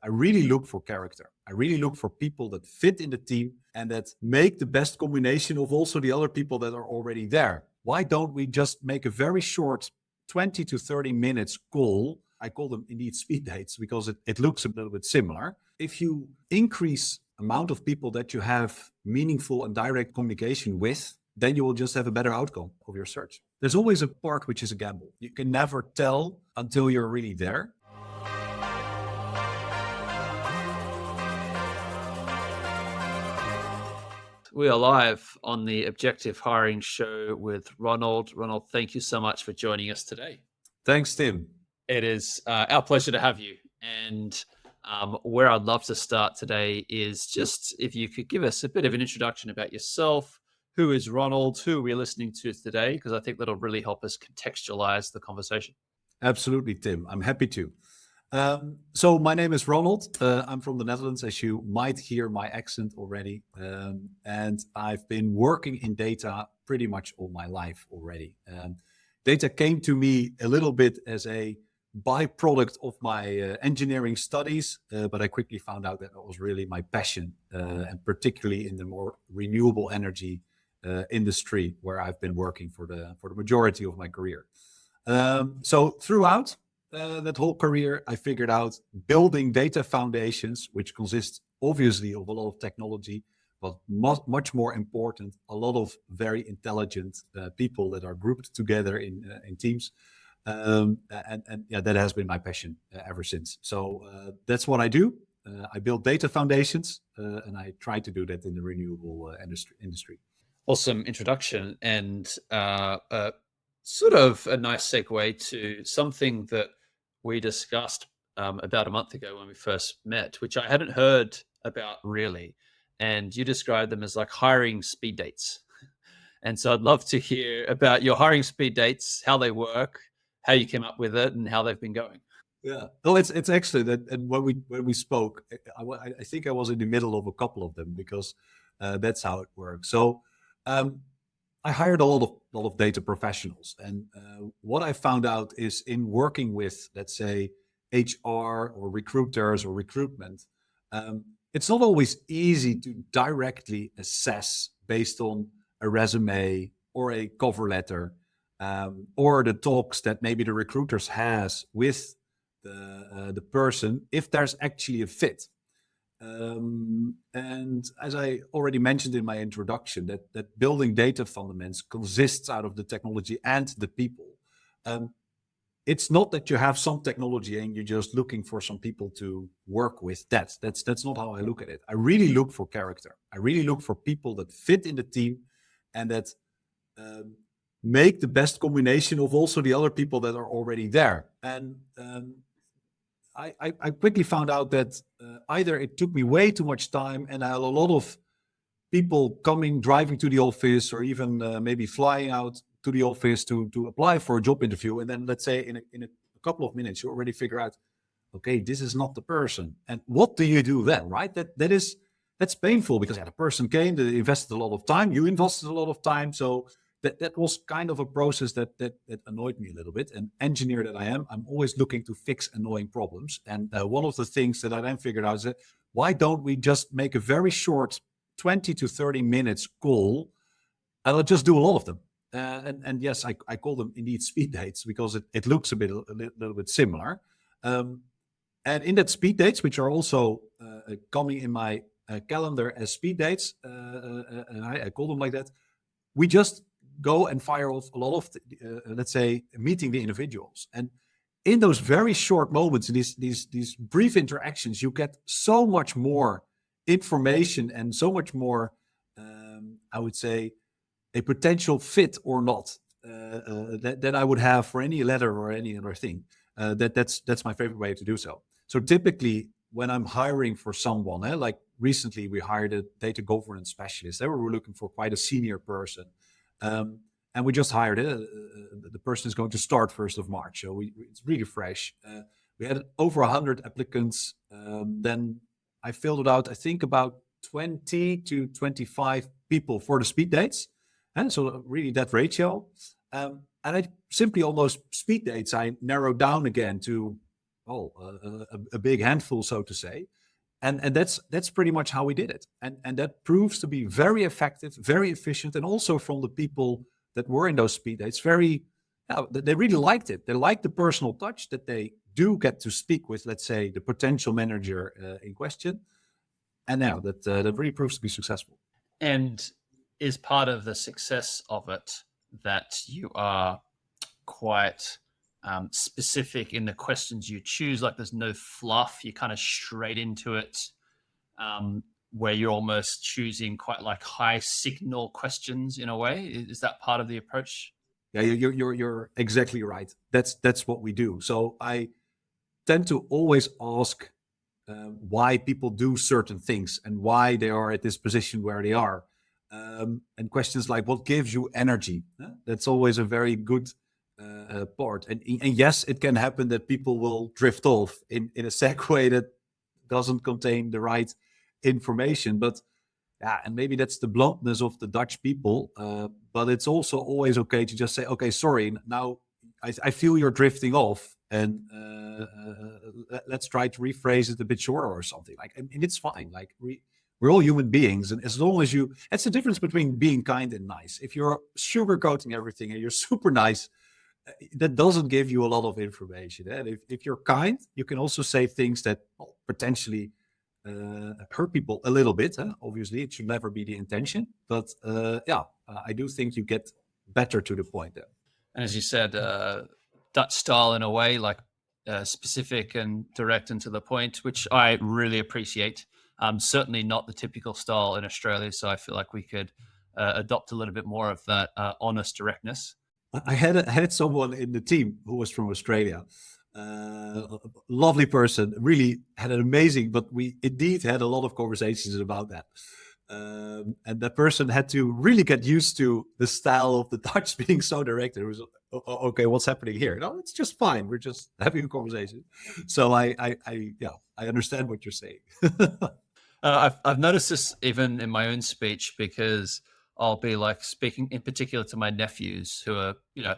I really look for character. I really look for people that fit in the team and that make the best combination of also the other people that are already there. Why don't we just make a very short 20 to 30 minutes call? I call them indeed speed dates because it looks a little bit similar. If you increase amount of people that you have meaningful and direct communication with, then you will just have a better outcome of your search. There's always a part which is a gamble. You can never tell until you're really there. We are live on the Objective Hiring Show with Ronald. Ronald, thank you so much for joining us today. Thanks, Tim. It is our pleasure to have you. And where I'd love to start today is just if you could give us a bit of an introduction about yourself. Who is Ronald? Who are we listening to today? Because I think that'll really help us contextualize the conversation. Absolutely, Tim. I'm happy to. So my name is Ronald. I'm from the Netherlands, as you might hear my accent already. And I've been working in data pretty much all my life already. Data came to me a little bit as a byproduct of my engineering studies, but I quickly found out that it was really my passion, and particularly in the more renewable energy industry, where I've been working for the majority of my career. So throughout that whole career, I figured out building data foundations, which consists obviously of a lot of technology, but much more important, a lot of very intelligent people that are grouped together in teams. And yeah, that has been my passion ever since. So that's what I do. I build data foundations, and I try to do that in the renewable industry. Awesome introduction, and sort of a nice segue to something that we discussed about a month ago when we first met, which I hadn't heard about really. And you described them as like hiring speed dates. And so I'd love to hear about your hiring speed dates, how they work, how you came up with it, and how they've been going. Yeah, well, it's actually that. And when we spoke, I think I was in the middle of a couple of them because that's how it works. So I hired a lot of data professionals, and what I found out is in working with, let's say, HR or recruiters or recruitment, it's not always easy to directly assess based on a resume or a cover letter, or the talks that maybe the recruiters has with the person, if there's actually a fit. And as I already mentioned in my introduction, that building data fundamentals consists out of the technology and the people. It's not that you have some technology and you're just looking for some people to work with. That's not how I look at it. I really look for character. I really look for people that fit in the team and that make the best combination of also the other people that are already there. And I quickly found out that either it took me way too much time and I had a lot of people driving to the office, or even maybe flying out to the office to apply for a job interview. And then let's say in a couple of minutes, you already figure out, okay, this is not the person. And what do you do then, right? That's painful because the person came, they invested a lot of time, you invested a lot of time. So that was kind of a process that annoyed me a little bit. And engineer that I am, I'm always looking to fix annoying problems. And one of the things that I then figured out is that why don't we just make a very short 20 to 30 minutes call, and I'll just do a lot of them. And yes, I call them indeed speed dates because it looks a little bit similar. And in that speed dates, which are also coming in my calendar as speed dates, and I call them like that, we just go and fire off a lot of, let's say, meeting the individuals. And in those very short moments, these brief interactions, you get so much more information and so much more, I would say, a potential fit or not that I would have for any letter or any other thing. That's my favorite way to do so. So typically, when I'm hiring for someone, like recently we hired a data governance specialist. We were looking for quite a senior person. And we just hired it. The person is going to start 1st of March. So it's really fresh. We had over 100 applicants. Then I filled it out, I think about 20 to 25 people for the speed dates. And so really that ratio. And I simply on those speed dates, I narrowed down again to, a big handful, so to say. And that's pretty much how we did it. And that proves to be very effective, very efficient, and also from the people that were in those speed dates, they really liked it. They liked the personal touch that they do get to speak with, let's say, the potential manager in question. And now that really proves to be successful. And is part of the success of it that you are quite specific in the questions you choose? Like there's no fluff, you're kind of straight into it, where you're almost choosing quite like high signal questions in a way. Is that part of the approach? Yeah, you're exactly right. That's what we do. So I tend to always ask why people do certain things and why they are at this position where they are. And questions like, what gives you energy? That's always a very good part. And yes, it can happen that people will drift off in a segue that doesn't contain the right information. But yeah, and maybe that's the bluntness of the Dutch people. But it's also always okay to just say, okay, sorry, now I feel you're drifting off, and let's try to rephrase it a bit shorter or something. Like, and it's fine. Like we're all human beings, and as long as that's the difference between being kind and nice. If you're sugarcoating everything and you're super nice, that doesn't give you a lot of information. And if you're kind, you can also say things that potentially hurt people a little bit. Obviously, it should never be the intention. But I do think you get better to the point there. And as you said, Dutch style in a way, like specific and direct and to the point, which I really appreciate. Certainly not the typical style in Australia. So I feel like we could adopt a little bit more of that honest directness. I had someone in the team who was from Australia. Lovely person, really had an amazing, but we indeed had a lot of conversations about that. And that person had to really get used to the style of the Dutch being so direct. It was, okay, what's happening here? No, it's just fine. We're just having a conversation. So I understand what you're saying. I've noticed this even in my own speech, because I'll be like speaking in particular to my nephews who are,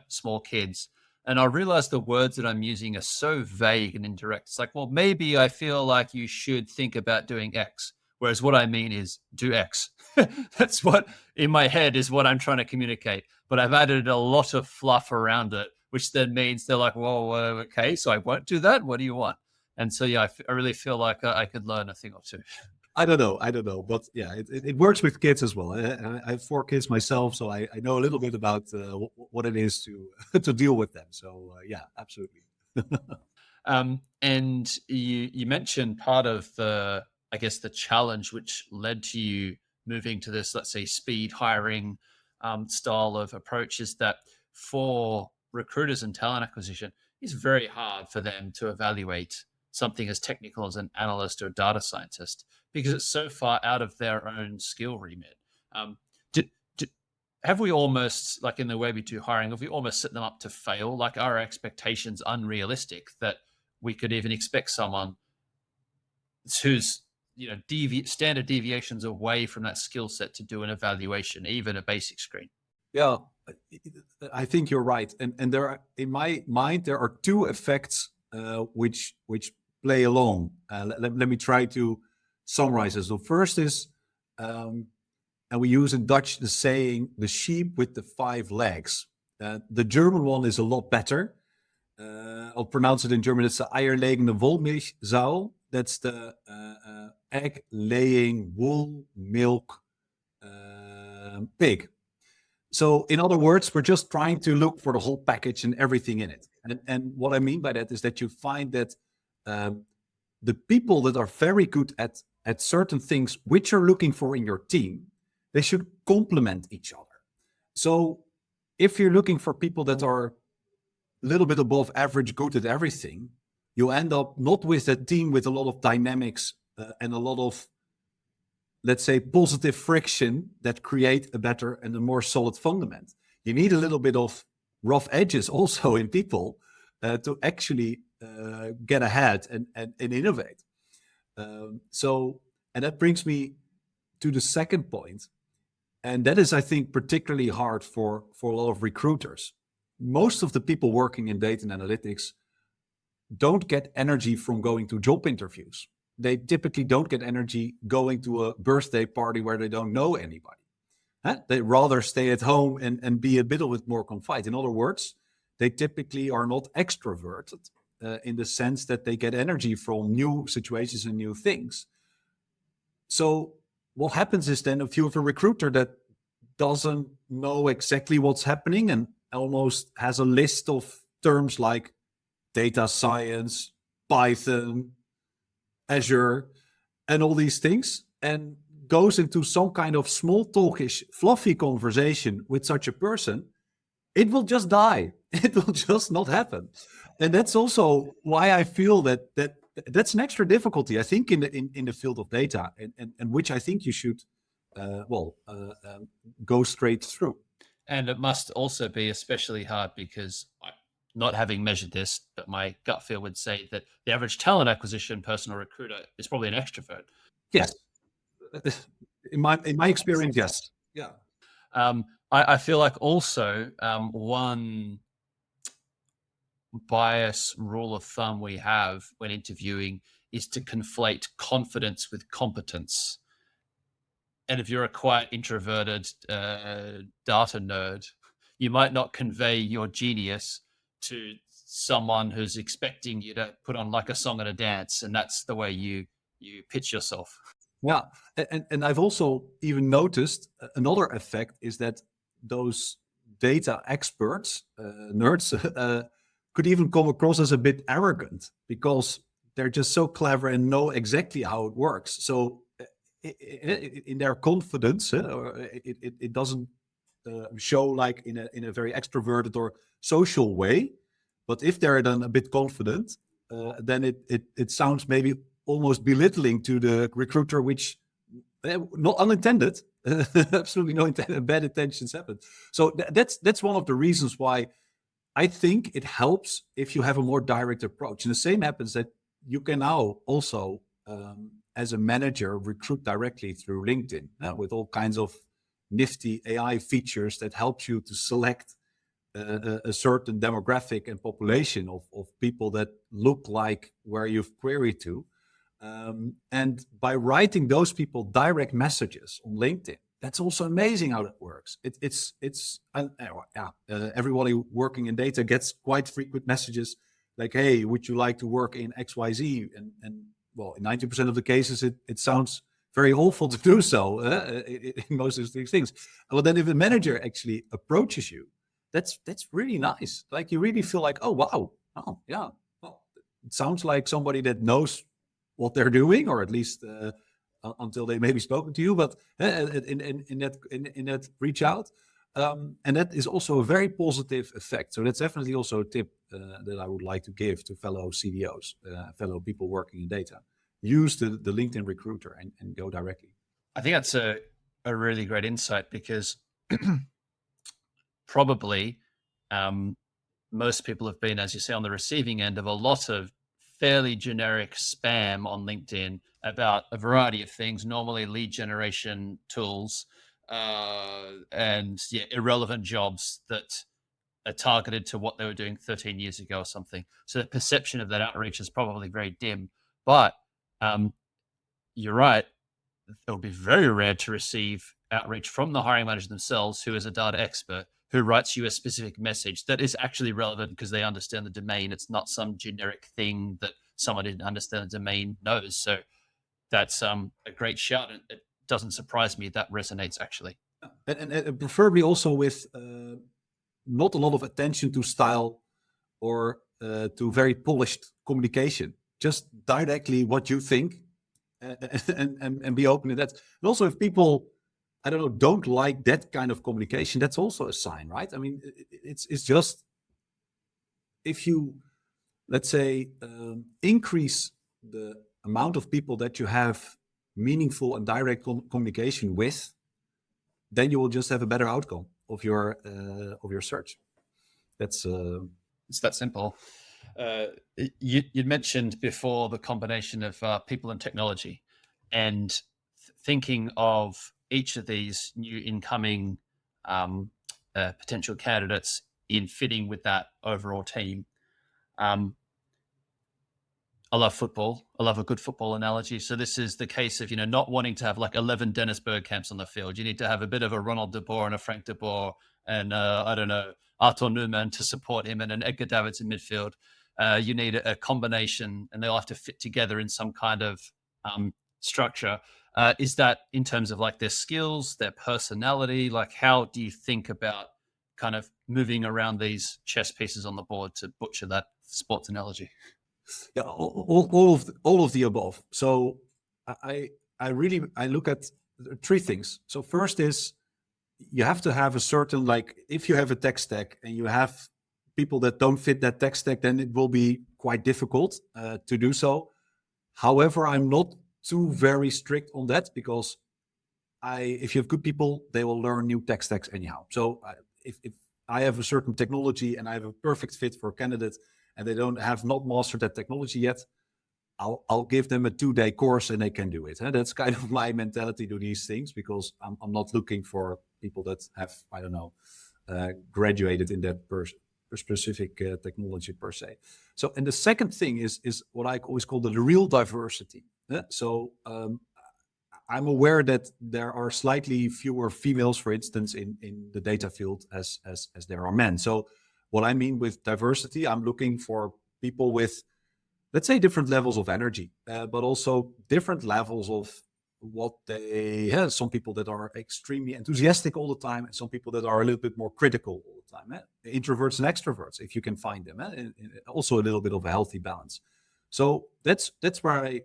small kids. And I realize the words that I'm using are so vague and indirect. It's like, well, maybe I feel like you should think about doing X. Whereas what I mean is do X. That's what in my head is what I'm trying to communicate. But I've added a lot of fluff around it, which then means they're like, well, okay, so I won't do that. What do you want? And so, yeah, I really feel like I could learn a thing or two. I don't know, but yeah, it works with kids as well. I have 4 kids myself, so I know a little bit about what it is to to deal with them. So yeah, absolutely. And you mentioned part of the, I guess, the challenge which led to you moving to this, let's say, speed hiring style of approach, is that for recruiters and talent acquisition, it's very hard for them to evaluate something as technical as an analyst or data scientist, because it's so far out of their own skill remit. Have we almost, like in the way we do hiring, have we almost set them up to fail? Like, are our expectations unrealistic that we could even expect someone who's standard deviations away from that skill set to do an evaluation, even a basic screen? Yeah, I think you're right, and there are, in my mind, there are 2 effects which play along. Let me try to summarize this. The first is, and we use in Dutch the saying, the sheep with the 5 legs. The German one is a lot better. I'll pronounce it in German. It's the eierlegende Wollmilchsau. That's the egg-laying wool milk pig. So in other words, we're just trying to look for the whole package and everything in it. And what I mean by that is that you find that the people that are very good at certain things which you're looking for in your team, they should complement each other. So if you're looking for people that are a little bit above average good at everything, you end up not with a team with a lot of dynamics and a lot of, let's say, positive friction that create a better and a more solid fundament. You need a little bit of rough edges also in people to actually get ahead and innovate. And that brings me to the second point. And that is, I think, particularly hard for a lot of recruiters. Most of the people working in data and analytics don't get energy from going to job interviews. They typically don't get energy going to a birthday party where they don't know anybody. They rather stay at home and be a bit more confined. In other words, they typically are not extroverted in the sense that they get energy from new situations and new things. So what happens is then if you have a recruiter that doesn't know exactly what's happening and almost has a list of terms like data science, Python, Azure, and all these things, and goes into some kind of small talkish, fluffy conversation with such a person, it will just die. It will just not happen. And that's also why I feel that's an extra difficulty, I think, in the field of data, and which I think you should go straight through. And it must also be especially hard because, not having measured this, but my gut feel would say that the average talent acquisition person or recruiter is probably an extrovert. Yes. In my experience, yes. Yeah. I feel like also one bias rule of thumb we have when interviewing is to conflate confidence with competence. And if you're a quiet, introverted data nerd, you might not convey your genius to someone who's expecting you to put on like a song and a dance, and that's the way you pitch yourself. Yeah, and I've also even noticed another effect is that those data experts, nerds, could even come across as a bit arrogant because they're just so clever and know exactly how it works. So in their confidence, it doesn't show like in a very extroverted or social way. But if they're then a bit confident, then it sounds maybe almost belittling to the recruiter, which not unintended, absolutely no bad intentions happen. So that's one of the reasons why I think it helps if you have a more direct approach. And the same happens that you can now also, as a manager, recruit directly through LinkedIn with all kinds of nifty AI features that helps you to select a certain demographic and population of people that look like where you've queried to. And by writing those people direct messages on LinkedIn, that's also amazing how that works. Everybody working in data gets quite frequent messages like, "Hey, would you like to work in XYZ?" And well, in 90% of the cases, it sounds very awful to do so in most of these things. Well, then if a manager actually approaches you, that's really nice. Like you really feel like, oh wow, oh yeah, well, it sounds like somebody that knows what they're doing, or at least until they maybe spoken to you, but in that reach out, and that is also a very positive effect. So that's definitely also a tip that I would like to give to fellow CDOs, fellow people working in data. Use the LinkedIn recruiter and go directly. I think that's a really great insight because probably most people have been, as you say, on the receiving end of a lot of fairly generic spam on LinkedIn about a variety of things, normally lead generation tools and irrelevant jobs that are targeted to what they were doing 13 years ago or something. So the perception of that outreach is probably very dim. But you're right. It will be very rare to receive outreach from the hiring manager themselves, who is a data expert, who writes you a specific message that is actually relevant because they understand the domain. It's not some generic thing that someone didn't understand the domain knows. So that's a great shout. And it doesn't surprise me that resonates actually. And preferably also with not a lot of attention to style or to very polished communication. Just directly what you think and be open to that. And also if people, I don't know, don't like that kind of communication, that's also a sign, right? I mean, it's just, if you, let's say, increase the amount of people that you have meaningful and direct communication with, then you will just have a better outcome of your search. That's it's that simple. You'd mentioned before the combination of people and technology, and thinking of each of these new incoming potential candidates in fitting with that overall team. I love football. I love a good football analogy. So this is the case of, not wanting to have like 11 Dennis Bergkamps on the field. You need to have a bit of a Ronald de Boer and a Frank de Boer and I don't know, Arthur Newman to support him and an Edgar Davids in midfield. You need a combination and they'll have to fit together in some kind of structure. Is that in terms of like their skills, their personality? Like how do you think about kind of moving around these chess pieces on the board, to butcher that sports analogy? Yeah, all of the above. So I look at three things. So first is you have to have a certain, like if you have a tech stack and you have people that don't fit that tech stack, then it will be quite difficult to do so. However, I'm not too very strict on that, because if you have good people, they will learn new tech stacks anyhow. So if I have a certain technology and I have a perfect fit for a candidate and they have not mastered that technology yet, I'll give them a 2-day course and they can do it. That's kind of my mentality to these things, because I'm not looking for people that have, I don't know, graduated in that specific technology per se. So, and the second thing is what I always call the real diversity. So I'm aware that there are slightly fewer females, for instance, in the data field as there are men. So what I mean with diversity, I'm looking for people with, let's say, different levels of energy, but also different levels of what they have. Some people that are extremely enthusiastic all the time, and some people that are a little bit more critical all the time. Introverts and extroverts, if you can find them. Also a little bit of a healthy balance. So that's where I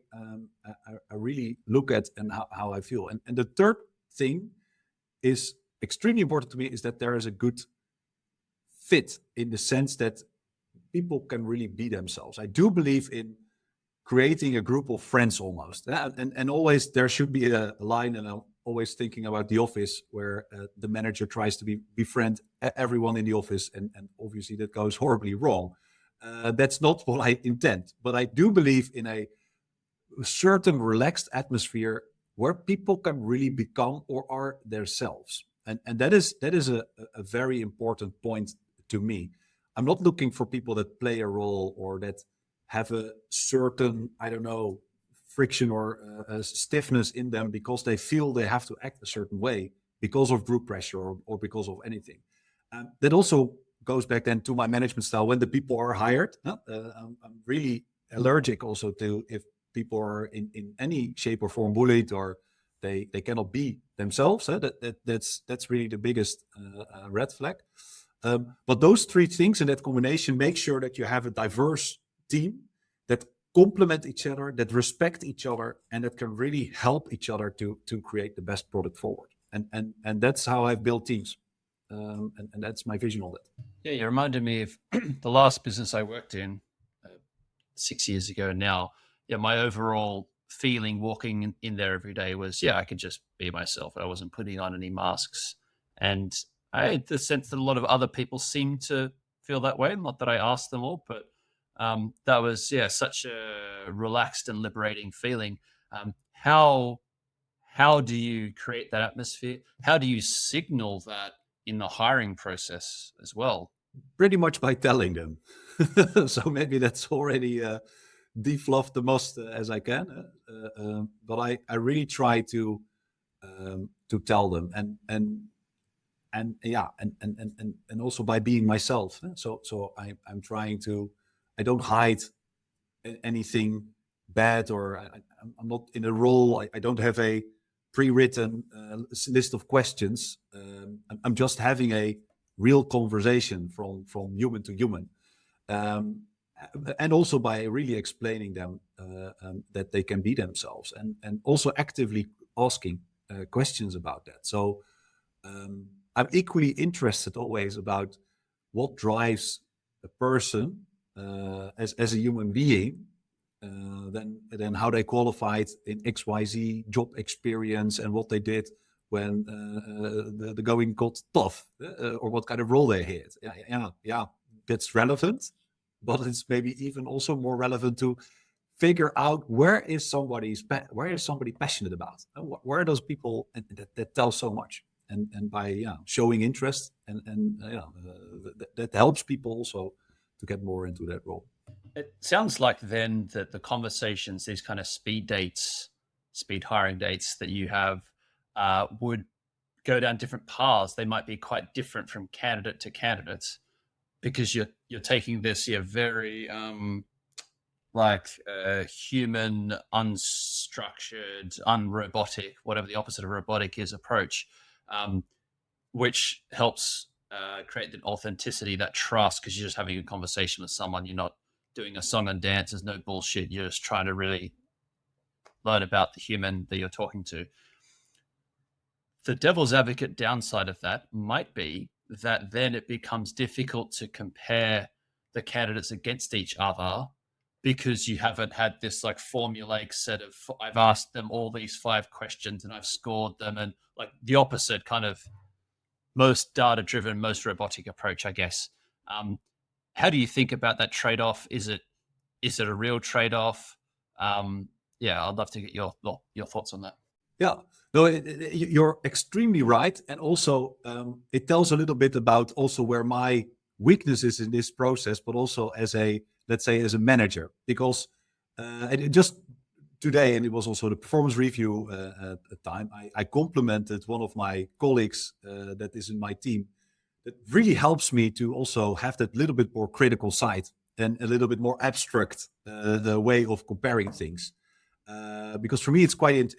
really look at and how I feel. And the third thing is extremely important to me, is that there is a good fit, in the sense that people can really be themselves. I do believe in creating a group of friends almost. And always there should be a line, and I'm always thinking about The Office, where the manager tries to befriend everyone in the office, and obviously that goes horribly wrong. That's not what I intend, but I do believe in a certain relaxed atmosphere where people can really become or are themselves. And that is a very important point to me. I'm not looking for people that play a role or that have a certain, I don't know, friction or a stiffness in them because they feel they have to act a certain way because of group pressure or because of anything. That also goes back then to my management style. When the people are hired, I'm really allergic also to if people are in any shape or form bullied, or they cannot be themselves. That's really the biggest red flag. But those three things and that combination make sure that you have a diverse team that complement each other, that respect each other, and that can really help each other to create the best product forward. And that's how I've built teams. And that's my vision on that. Yeah, you reminded me of the last business I worked in 6 years ago now. Yeah, my overall feeling walking in there every day was, I could just be myself. I wasn't putting on any masks. And I had the sense that a lot of other people seem to feel that way. Not that I asked them all, but that was, such a relaxed and liberating feeling. How do you create that atmosphere? How do you signal that in the hiring process as well? Pretty much by telling them. So maybe that's already defluffed the most as I can. But I really try to tell them, and also by being myself. So I'm trying to. I don't hide anything bad, or I'm not in a role. I don't have a pre-written list of questions. I'm just having a real conversation from human to human, and also by really explaining them that they can be themselves, and also actively asking questions about that. So I'm equally interested always about what drives a person as a human being, then how they qualified in XYZ job experience and what they did when the going got tough, or what kind of role they had. Yeah, that's relevant, but it's maybe even also more relevant to figure out where is somebody passionate about, where are those people that tell so much, and by showing interest and that helps people also to get more into that role. It sounds like then that the conversations, these kind of speed dates, speed hiring dates that you have, would go down different paths. They might be quite different from candidate to candidate because you're taking this very human, unstructured, unrobotic, whatever the opposite of robotic is, approach, um, which helps create the authenticity, that trust, because you're just having a conversation with someone. You're not doing a song and dance. There's no bullshit. You're just trying to really learn about the human that you're talking to. The devil's advocate downside of that might be that then it becomes difficult to compare the candidates against each other because you haven't had this like formulaic set of, I've asked them all these 5 questions and I've scored them, and like the opposite kind of most data driven, most robotic approach, I guess. How do you think about that trade-off? Is it a real trade-off? Yeah, I'd love to get your thoughts on that. Yeah, no, you're extremely right. And also, it tells a little bit about also where my weakness is in this process, but also as a, let's say, as a manager, because just today, and it was also the performance review time, I complimented one of my colleagues that is in my team. That really helps me to also have that little bit more critical side and a little bit more abstract the way of comparing things. Because for me, it's quite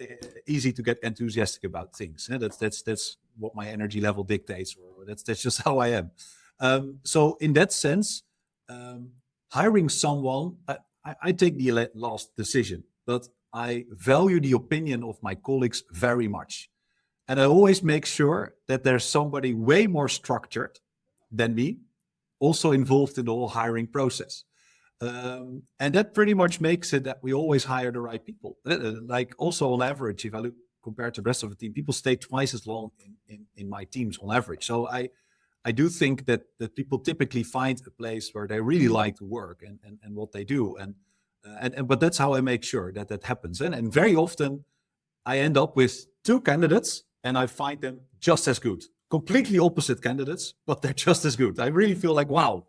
easy to get enthusiastic about things. That's what my energy level dictates, or that's just how I am. So in that sense, hiring someone, I take the last decision, but I value the opinion of my colleagues very much. And I always make sure that there's somebody way more structured than me, also involved in the whole hiring process. And that pretty much makes it that we always hire the right people. Like also on average, if I look compared to the rest of the team, people stay twice as long in my teams on average. So I do think that people typically find a place where they really like to work and what they do. But that's how I make sure that happens. And very often I end up with 2 candidates and I find them just as good. Completely opposite candidates, but they're just as good. I really feel like, wow,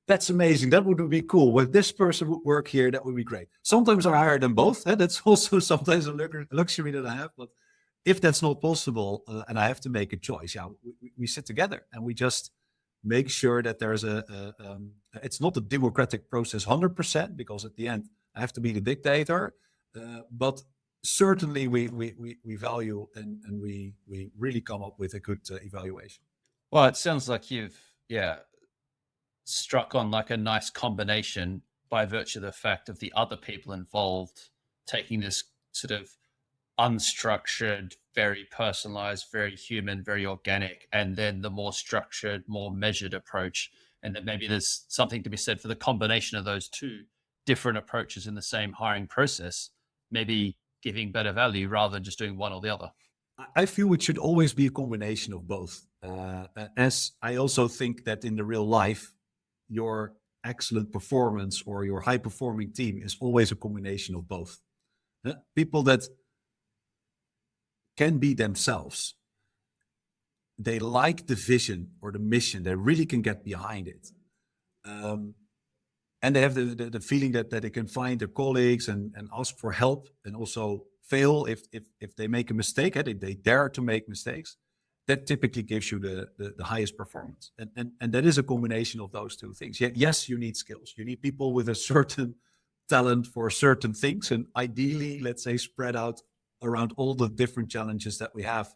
that's amazing. That would be cool. If this person would work here, that would be great. Sometimes I hire them both. That's also sometimes a luxury that I have. But if that's not possible and I have to make a choice, yeah, we sit together and we just make sure that there's it's not a democratic process 100%, because at the end I have to be the dictator. But certainly we value and we really come up with a good evaluation. Well, it sounds like you've struck on like a nice combination by virtue of the fact of the other people involved taking this sort of unstructured, very personalized, very human, very organic, and then the more structured, more measured approach. And that maybe there's something to be said for the combination of those 2 different approaches in the same hiring process, maybe giving better value rather than just doing one or the other. I feel it should always be a combination of both. As I also think that in the real life, your excellent performance or your high performing team is always a combination of both. People that can be themselves, they like the vision or the mission, they really can get behind it. And they have the feeling that they can find their colleagues and ask for help, and also fail if they make a mistake. They dare to make mistakes. That typically gives you the highest performance. And that is a combination of those 2 things. Yes, you need skills. You need people with a certain talent for certain things, and ideally, let's say, spread out around all the different challenges that we have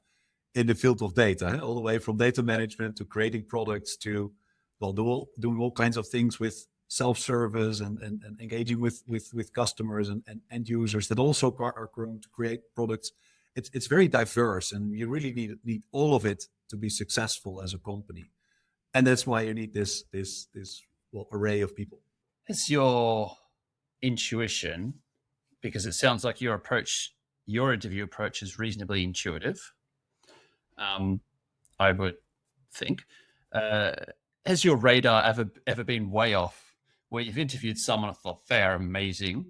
in the field of data, all the way from data management to creating products to, well, doing all kinds of things with self-service and engaging with customers and end users that also are going to create products. It's very diverse, and you really need all of it to be successful as a company. And that's why you need this array of people. It's your intuition, because it sounds like your interview approach is reasonably intuitive. I would think. Has your radar ever been way off, where you've interviewed someone and thought they're amazing?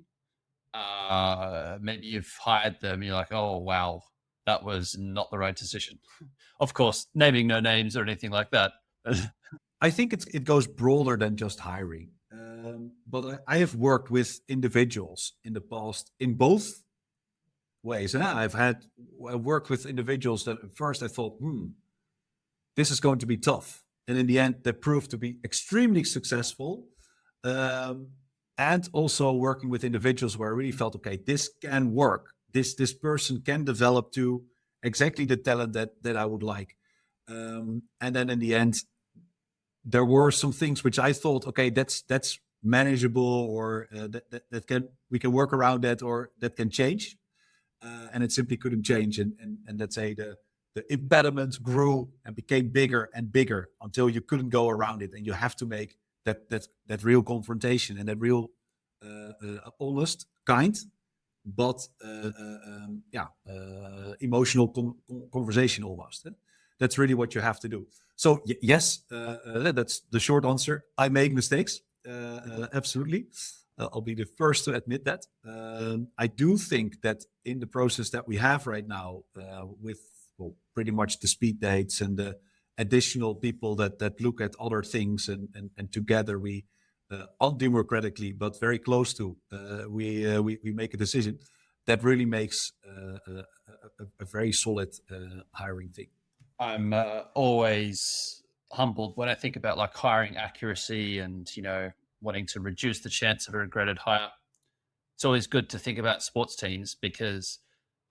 Maybe you've hired them, you're like, oh wow, that was not the right decision. Of course, naming no names or anything like that. I think it goes broader than just hiring. But I have worked with individuals in the past in both ways. I worked with individuals that at first I thought, this is going to be tough. And in the end, they proved to be extremely successful. And also working with individuals where I really felt, okay, this can work. This person can develop to exactly the talent that I would like. And then in the end, there were some things which I thought, okay, that's manageable, or we can work around that, or that can change. And it simply couldn't change. And let's say the impediments grew and became bigger and bigger until you couldn't go around it. And you have to make that real confrontation and that real honest, kind, but emotional conversation almost. That's really what you have to do. So yes, that's the short answer. I make mistakes, absolutely. I'll be the first to admit that. I do think that in the process that we have right now, with pretty much the speed dates and the additional people that look at other things, and together we, undemocratically but very close to, we make a decision that really makes a very solid hiring thing. I'm always humbled when I think about like hiring accuracy and, wanting to reduce the chance of a regretted hire. It's always good to think about sports teams because,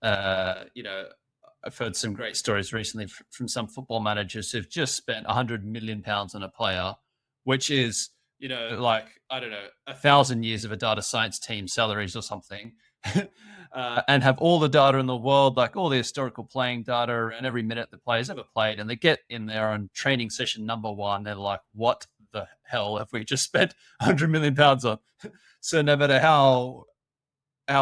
I've heard some great stories recently from some football managers who've just spent £100 million on a player, which is, like, I don't know, 1,000 years of a data science team salaries or something, and have all the data in the world, like all the historical playing data and every minute the players ever played. And they get in there on training session number 1. They're like, what the hell have we just spent £100 million on? So no matter how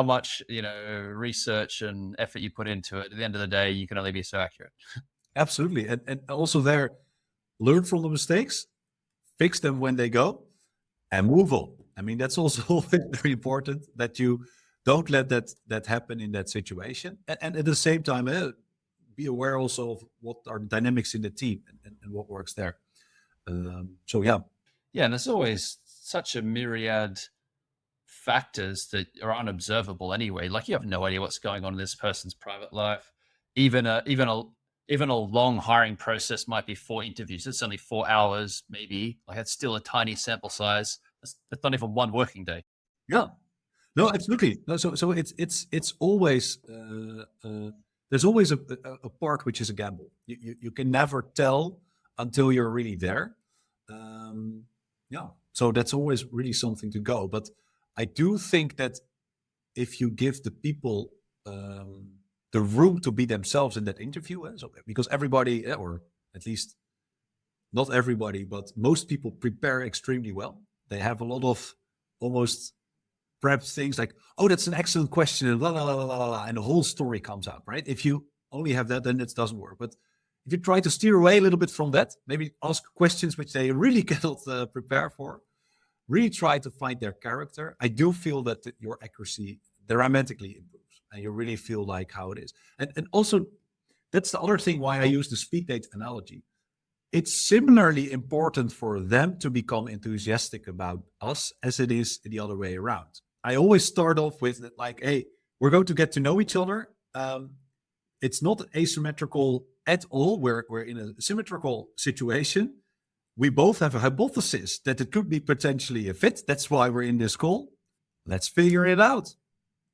much research and effort you put into it, at the end of the day, you can only be so accurate. Absolutely. And also there, learn from the mistakes, fix them when they go, and move on. I mean, that's also very important, that you don't let that happen in that situation. And at the same time, be aware also of what are the dynamics in the team and what works there. So yeah. Yeah, and there's always such a myriad factors that are unobservable anyway. Like, you have no idea what's going on in this person's private life. Even a long hiring process might be 4 interviews. It's only 4 hours, maybe. Like, it's still a tiny sample size. That's not even 1 working day. Yeah. No, absolutely. No, so it's always there's always a part which is a gamble. You can never tell until you're really there. So that's always really something to go. But I do think that if you give the people the room to be themselves in that interview, because everybody, or at least not everybody, but most people prepare extremely well. They have a lot of almost perhaps things like, oh, that's an excellent question, and la la la la la, and the whole story comes out, right? If you only have that, then it doesn't work. But if you try to steer away a little bit from that, maybe ask questions which they really cannot prepare for, really try to find their character, I do feel that your accuracy dramatically improves, and you really feel like how it is. And also, that's the other thing why I use the speed date analogy. It's similarly important for them to become enthusiastic about us as it is the other way around. I always start off with like, hey, we're going to get to know each other. It's not asymmetrical at all. We're in a symmetrical situation. We both have a hypothesis that it could be potentially a fit. That's why we're in this call. Let's figure it out.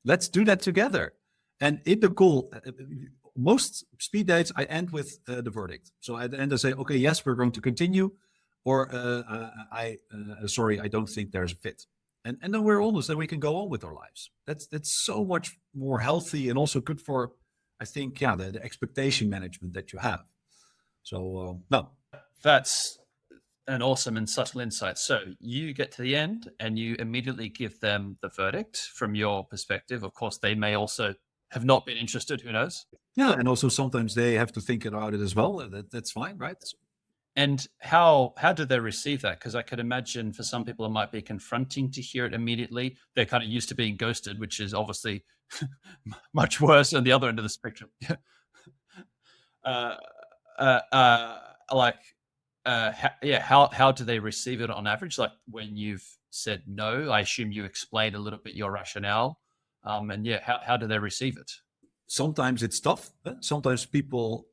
Let's do that together. And in the call, most speed dates, I end with the verdict. So at the end, I say, okay, yes, we're going to continue, or sorry, I don't think there's a fit. And then we're honest, and we can go on with our lives. That's so much more healthy, and also good for, I think, the expectation management that you have. So no, that's an awesome and subtle insight. So you get to the end and you immediately give them the verdict from your perspective. Of course, they may also have not been interested. Who knows? Yeah, and also sometimes they have to think about it as well. That's fine, right? And how do they receive that? Because I could imagine for some people it might be confronting to hear it immediately. They're kind of used to being ghosted, which is obviously much worse on the other end of the spectrum. How do they receive it on average? Like when you've said no? I assume you explained a little bit your rationale. And yeah, how do they receive it? Sometimes it's tough. Sometimes people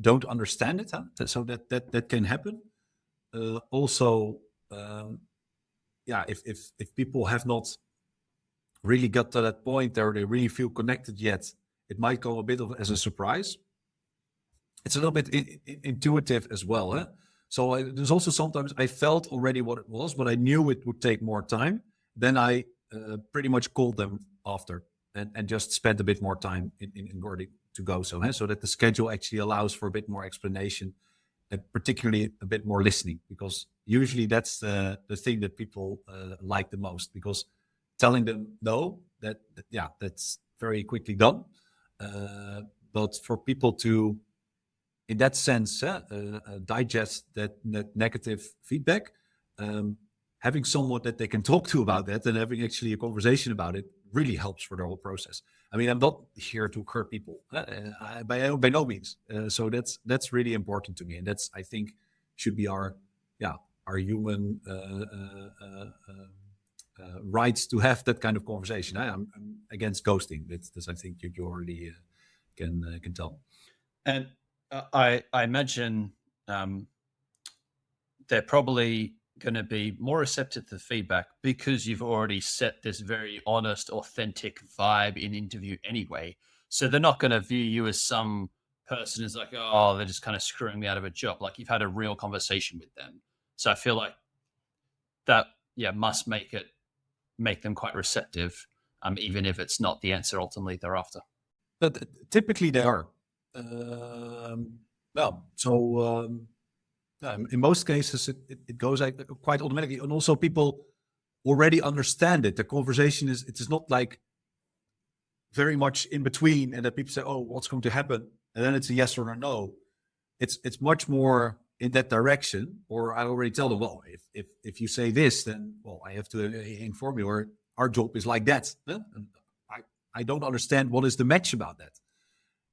don't understand it. So that can happen. Also, yeah, if people have not really got to that point or they really feel connected yet, it might come a bit of as a surprise. It's a little bit intuitive as well. So there's also sometimes I felt already what it was, but I knew it would take more time. Then I pretty much called them after and just spent a bit more time in order to go. So that the schedule actually allows for a bit more explanation and particularly a bit more listening, because usually that's the thing that people like the most, because telling them no, that's very quickly done. But for people to, in that sense, digest that negative feedback, having someone that they can talk to about that and having actually a conversation about it really helps for the whole process. I mean, I'm not here to hurt people by no means. So that's really important to me, and that's, I think, should be our human rights to have that kind of conversation. I'm against ghosting. That's I think you already can tell. And I imagine they're probably going to be more receptive to feedback because you've already set this very honest, authentic vibe in interview anyway. So they're not going to view you as some person who's like, oh, they're just kind of screwing me out of a job. Like, you've had a real conversation with them. So I feel like that, must make them quite receptive, even if it's not the answer ultimately they're after. But typically they are. In most cases, it goes quite automatically, and also people already understand it. The conversation it is not like very much in between, and that people say, "Oh, what's going to happen?" and then it's a yes or a no. It's much more in that direction. Or I already tell them, well, if you say this, then I have to inform you, or our job is like that. And I don't understand what is the match about that.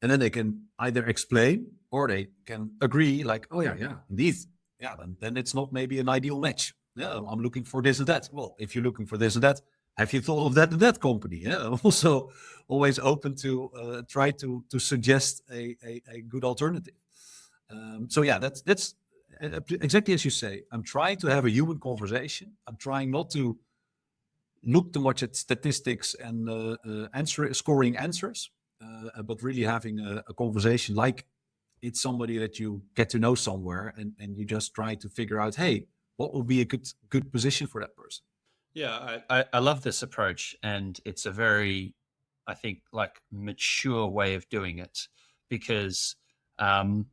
And then they can either explain or they can agree, like, oh yeah, indeed. Yeah, then it's not maybe an ideal match. Yeah, I'm looking for this and that. Well, if you're looking for this and that, have you thought of that and that company? Yeah, I'm also always open to try to suggest a good alternative. So yeah, that's exactly as you say. I'm trying to have a human conversation. I'm trying not to look too much at statistics and scoring answers. But really having a conversation like it's somebody that you get to know somewhere, and you just try to figure out, hey, what will be a good position for that person. Yeah, I love this approach, and it's a very, I think, like, mature way of doing it, because you're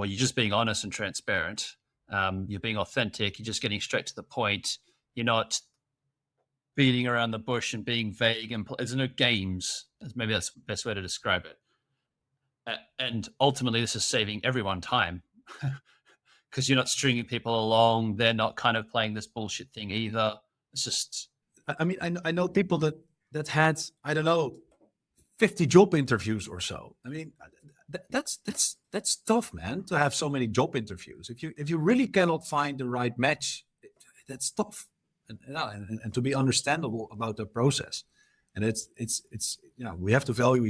just being honest and transparent. You're being authentic. You're just getting straight to the point. You're not beating around the bush and being vague, and there's no games. Maybe that's the best way to describe it. And ultimately, this is saving everyone time, because you're not stringing people along. They're not kind of playing this bullshit thing either. It's just, I mean, I know people that had, I don't know, 50 job interviews or so. I mean, that's tough, man, to have so many job interviews. If you really cannot find the right match, that's tough. And to be understandable about the process, and it's we have to value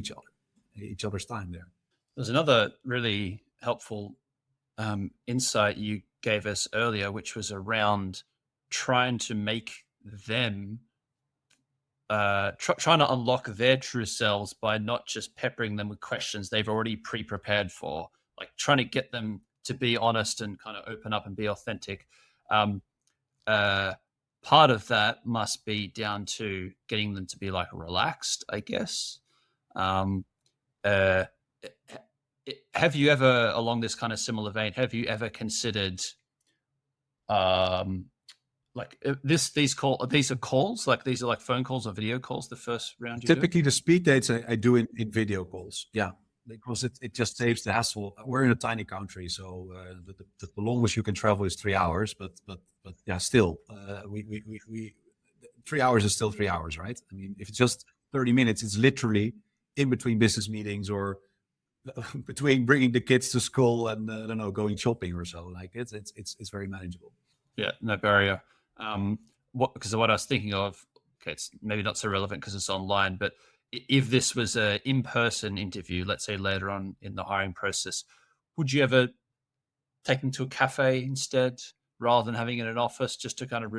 each other's time there. There's another really helpful insight you gave us earlier, which was around trying to make them trying to unlock their true selves by not just peppering them with questions they've already pre-prepared for, like trying to get them to be honest and kind of open up and be authentic. Part of that must be down to getting them to be like relaxed, I guess. Have you ever, along this kind of similar vein, have you ever considered these are calls, like these are like phone calls or video calls, the first round? Typically the speed dates I do in video calls, because it just saves the hassle. We're in a tiny country, so the longest you can travel is 3 hours, but yeah, still we 3 hours is still 3 hours, right? I mean, if it's just 30 minutes, it's literally in between business meetings or between bringing the kids to school and I don't know, going shopping or so. Like it's very manageable. Yeah, no barrier. Because what I was thinking of, okay, it's maybe not so relevant because it's online, but if this was a in-person interview, let's say later on in the hiring process, would you ever take them to a cafe instead rather than having it in an office just to kind of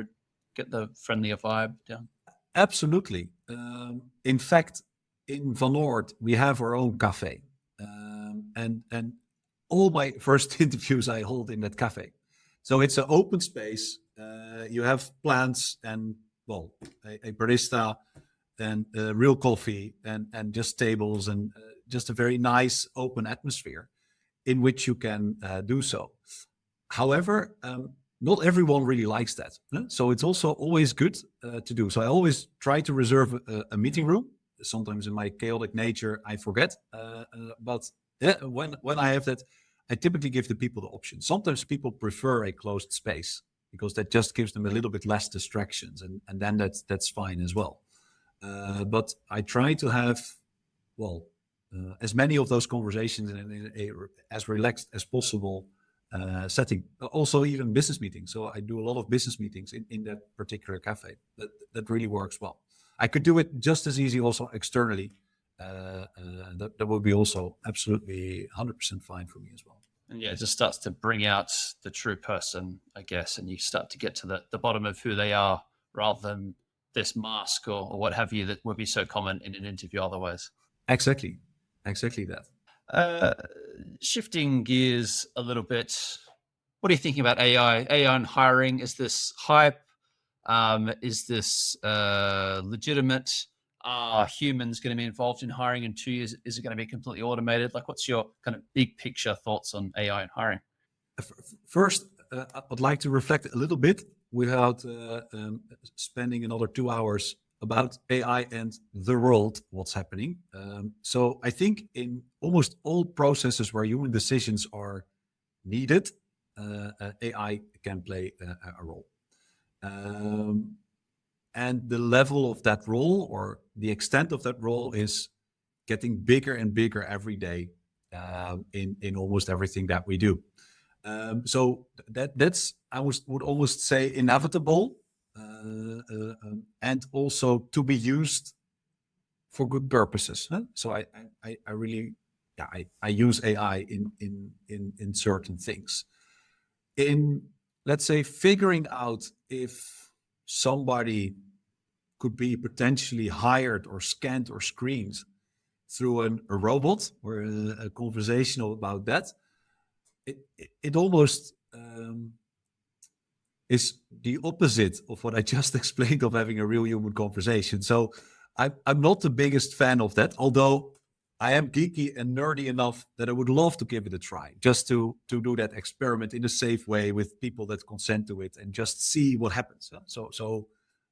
get the friendlier vibe down? Absolutely. In fact, in Van Noord, we have our own cafe. And all my first interviews I hold in that cafe. So it's an open space. You have plants and, well, a barista and real coffee and just tables and just a very nice open atmosphere in which you can do so. However, not everyone really likes that. So it's also always good to do. So I always try to reserve a meeting room. Sometimes in my chaotic nature, I forget. But when I have that, I typically give the people the option. Sometimes people prefer a closed space because that just gives them a little bit less distractions. And then that's fine as well. But I try to have, well, as many of those conversations in as relaxed as possible setting. Also, even business meetings. So I do a lot of business meetings in that particular cafe. That really works well. I could do it just as easy also externally. That would be also absolutely 100% fine for me as well. And yeah, it just starts to bring out the true person, I guess, and you start to get to the bottom of who they are rather than this mask or what have you that would be so common in an interview otherwise. Exactly that. Shifting gears a little bit, what are you thinking about AI? AI and hiring, is this hype? Is this legitimate? Are humans going to be involved in hiring in 2 years? Is it going to be completely automated? Like, what's your kind of big picture thoughts on AI and hiring? First, I'd like to reflect a little bit without spending another 2 hours about AI and the world, what's happening. So I think in almost all processes where human decisions are needed, AI can play a role. And the level of that role or the extent of that role is getting bigger and bigger every day in almost everything that we do. So that's I would almost say inevitable, and also to be used for good purposes. So I really I use AI in certain things. In, let's say, figuring out if somebody could be potentially hired or scanned or screened through a robot or a conversational about that, it almost is the opposite of what I just explained of having a real human conversation. So I'm not the biggest fan of that, although I am geeky and nerdy enough that I would love to give it a try, just to do that experiment in a safe way with people that consent to it and just see what happens. So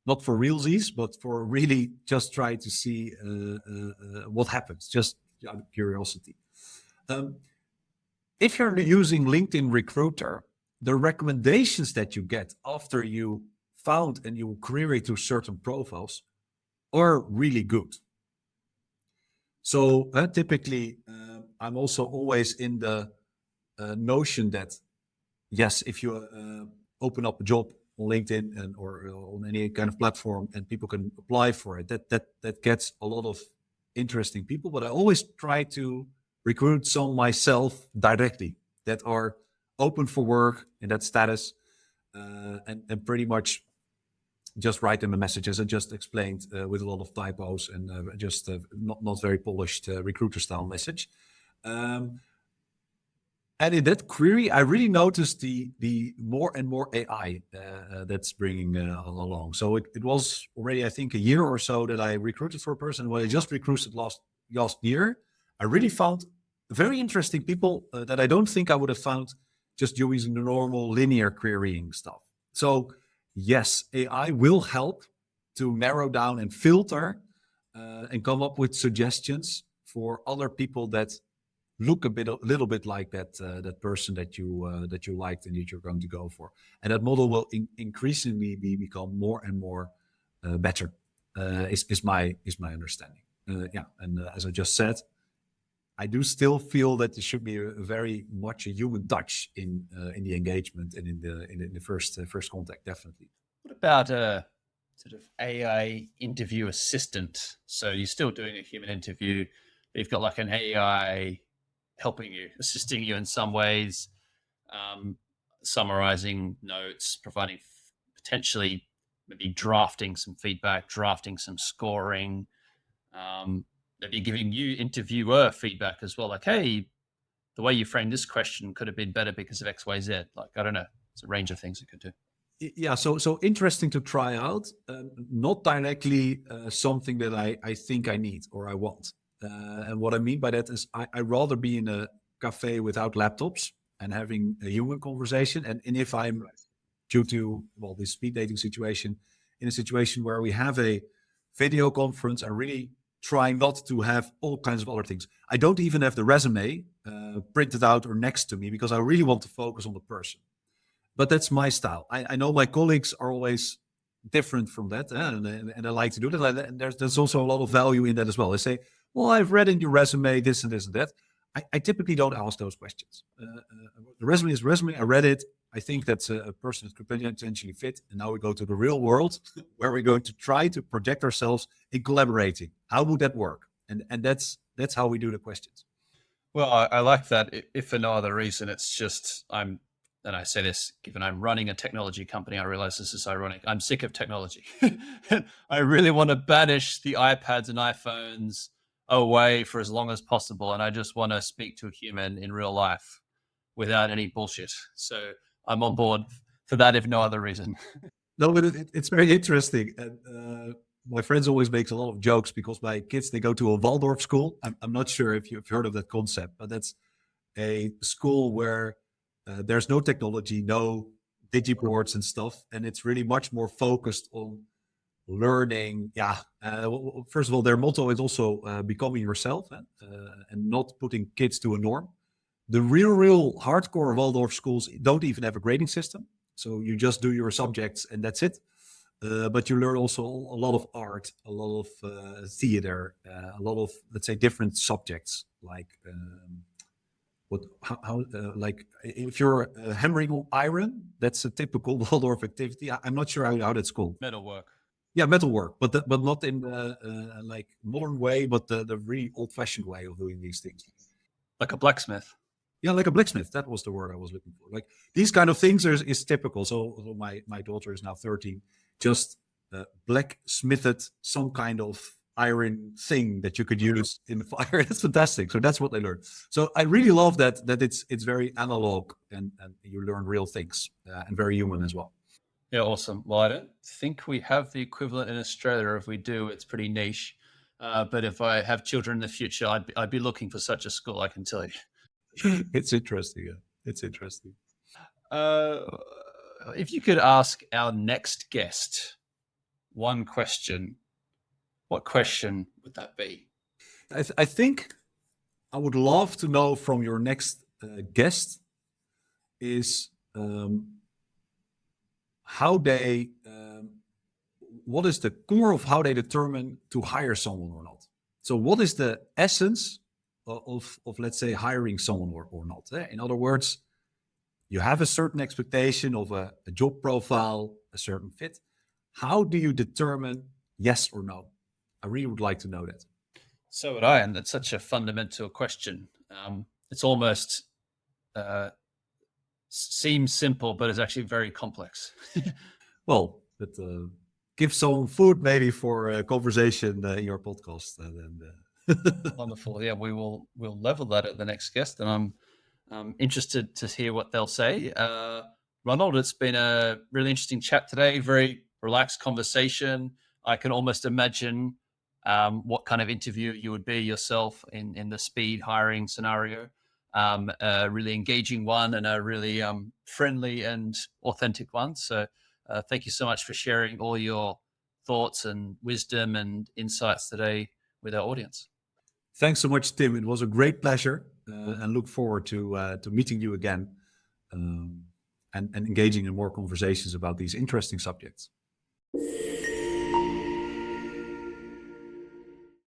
not for realsies, but for really just try to see what happens, just out of curiosity. If you're using LinkedIn Recruiter, the recommendations that you get after you found and you query to certain profiles are really good. So typically, I'm also always in the notion that, yes, if you open up a job on LinkedIn and or on any kind of platform and people can apply for it, that gets a lot of interesting people. But I always try to recruit some myself directly that are open for work in that status, and pretty much just write them a message, as I just explained, with a lot of typos and just not very polished recruiter style message. And in that query, I really noticed the more and more AI that's bringing along. So it was already, I think, a year or so that I recruited for a person. When I just recruited last year, I really found very interesting people that I don't think I would have found just using the normal linear querying stuff. So yes, AI will help to narrow down and filter and come up with suggestions for other people that look a little bit like that person that you liked and that you're going to go for, and that model will increasingly become more and more better. Is my understanding. And as I just said, I do still feel that there should be a very much a human touch in the engagement and in the first contact, definitely. about a sort of AI interview assistant? So you're still doing a human interview, but you've got like an AI helping you, assisting you in some ways, um, summarizing notes, providing potentially maybe drafting some feedback, drafting some scoring, maybe giving you interviewer feedback as well. Like, hey, the way you framed this question could have been better because of X, Y, Z. Like, I don't know. It's a range of things it could do. Yeah, so interesting to try out. Not directly something that I think I need or I want. And what I mean by that is I rather be in a cafe without laptops and having a human conversation. And if I'm due to, well, this speed dating situation, in a situation where we have a video conference, I really try not to have all kinds of other things. I don't even have the resume printed out or next to me because I really want to focus on the person. But that's my style. I know my colleagues are always different from that, and I like to do that. And there's also a lot of value in that as well. They say, well, I've read in your resume this and this and that. I typically don't ask those questions. The resume is resume. I read it. I think that's a person that could potentially fit. And now we go to the real world where we're going to try to project ourselves in collaborating. How would that work? And that's how we do the questions. Well, I like that. If for no other reason, it's just and I say this, given I'm running a technology company, I realize this is ironic. I'm sick of technology. I really want to banish the iPads and iPhones away for as long as possible. And I just want to speak to a human in real life without any bullshit. So I'm on board for that, if no other reason. No, but it's very interesting. And my friends always makes a lot of jokes because my kids, they go to a Waldorf school. I'm not sure if you've heard of that concept, but that's a school where there's no technology, no digiboards and stuff. And it's really much more focused on learning. Yeah. First of all, their motto is also becoming yourself and not putting kids to a norm. The real hardcore Waldorf schools don't even have a grading system. So you just do your subjects and that's it. But you learn also a lot of art, a lot of theater, a lot of, let's say, different subjects like like if you're hammering on iron, that's a typical Waldorf activity. I'm not sure how that's called. Metalwork. Yeah, metalwork, but not in the like modern way, but the really old-fashioned way of doing these things. Like a blacksmith. Yeah, like a blacksmith. That was the word I was looking for. Like these kind of things is typical. So my daughter is now 13. Just blacksmithed some kind of iron thing that you could use in the fire. That's fantastic. So that's what they learn. So I really love that it's very analog and you learn real things and very human as well. Yeah, awesome. Well, I don't think we have the equivalent in Australia. If we do, it's pretty niche. But if I have children in the future, I'd be looking for such a school, I can tell you. It's interesting. Yeah. It's interesting. If you could ask our next guest one question, what question would that be? I think I would love to know from your next guest is how they, what is the core of how they determine to hire someone or not? So what is the essence of let's say, hiring someone or not? In other words, you have a certain expectation of a job profile, a certain fit. How do you determine yes or no? I really would like to know that. So would I, and that's such a fundamental question. It's almost seems simple, but it's actually very complex. Well, but give some food maybe for a conversation in your podcast. Wonderful. Yeah, we'll level that at the next guest, and I'm interested to hear what they'll say. Ronald, it's been a really interesting chat today. Very relaxed conversation. I can almost imagine what kind of interview you would be yourself in the speed hiring scenario. A really engaging one and a really friendly and authentic one. So thank you so much for sharing all your thoughts and wisdom and insights today with our audience. Thanks so much, Tim. It was a great pleasure and look forward to meeting you again and engaging in more conversations about these interesting subjects.